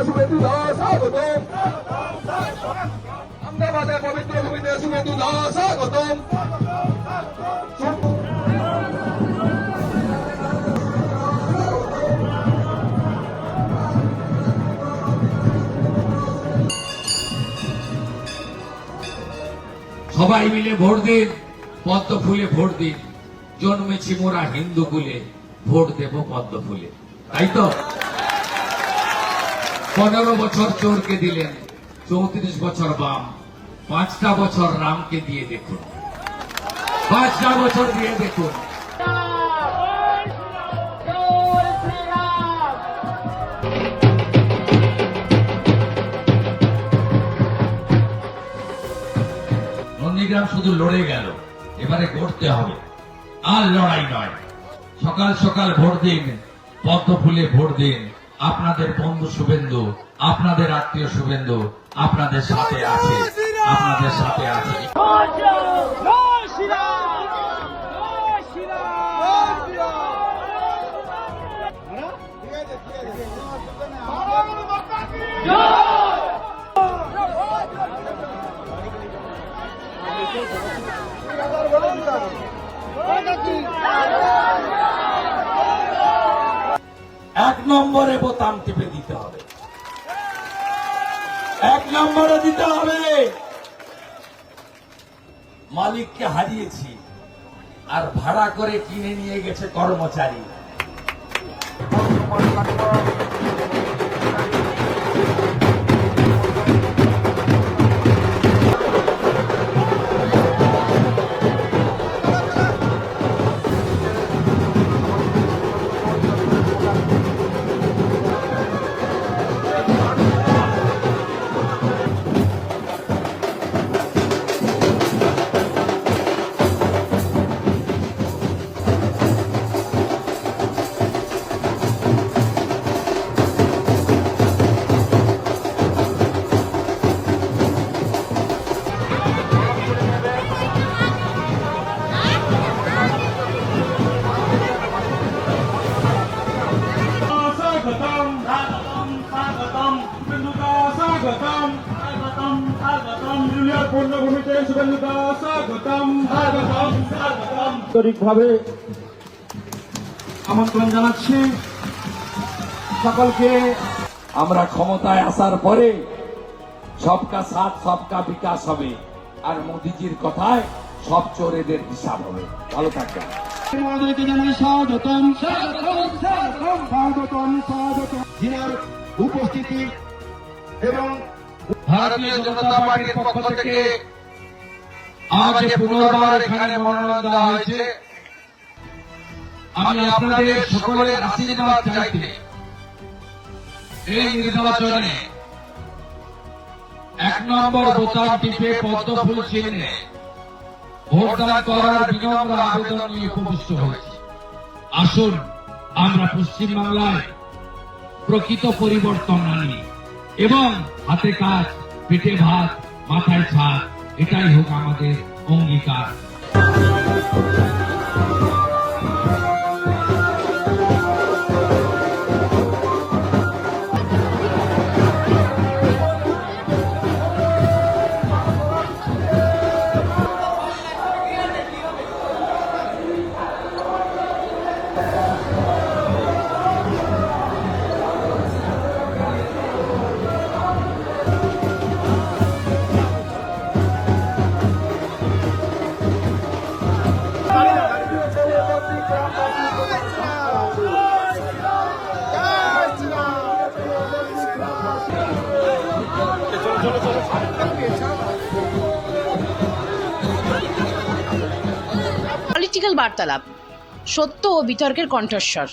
শুভেন্দু দাস স্বাগতম। আমদাবাদের পবিত্র ভূমিতে শুভেন্দু দাস স্বাগতম। সবাই মিলে ভোট দিন, পদ্ম ফুলে ভোট দিন। জন্মেছি মোরা হিন্দু কুলে, ভোট দেব পদ্ম ফুলে। তাই তো 15 বছর চোরকে দিলেন, 34 বছর বাম, 5টা বছর রামকে দিয়ে দেখুন, 5টা বছর দিয়ে দেখুন। নন্দীগ্রাম শুধু লড়ে গেল, এবারে গড়তে হবে। আর লড়াই নয়, সকাল সকাল ভোট দিন, পদ্ম ফুলে ভোট দিন। আপনাদের বন্ধু শুভেন্দু, আপনাদের আত্মীয় শুভেন্দু আপনাদের সাথে আছে, আপনাদের সাথে আছে। এক নম্বরে বোতাম টিপে দিতে হবে, 1 নম্বরে দিতে হবে। মালিককে হারিয়েছি, আর ভাড়া করে কিনে নিয়ে গেছে কর্মচারী। আন্তরিকভাবে আমন্ত্রণ জানাচ্ছি সকলকে। আমরা ক্ষমতায় আসার পরে সবকা সাথ সবকা বিকাশ হবে, আর মোদিজির কথায় সব চোরেদের হিসাব হবে। ভালো থাকবেন। মহোদয়কে জানাই স্বাগতম, স্বাগতম, স্বাগতম, স্বাগতম, স্বাগতম। যিনার উপস্থিতি এবং ভারতীয় জনতা পার্টির পক্ষ থেকে আমাকে পুনর্বার এখানে মনোনয়ন দেওয়া হয়েছে। আমি আপনাদের সকলের আশীর্বাদ চাইতে এই নির্বাচনে 1 নম্বর বোতাম টিপে পদ্ম ফুল চিহ্নে ভোটদান করার বিনম্র আবেদন নিয়ে উপবিষ্ট হয়েছে। আসুন আমরা পশ্চিমবাংলায় প্রকৃত পরিবর্তন আনি এবং হাতে কাজ, পেটে ভাত, মাথায় ছাদ, এটাই হোক আমাদের অঙ্গীকার। পলিটিক্যাল বার্তালাপ, সত্য ও বিতর্কের কণ্ঠস্বর।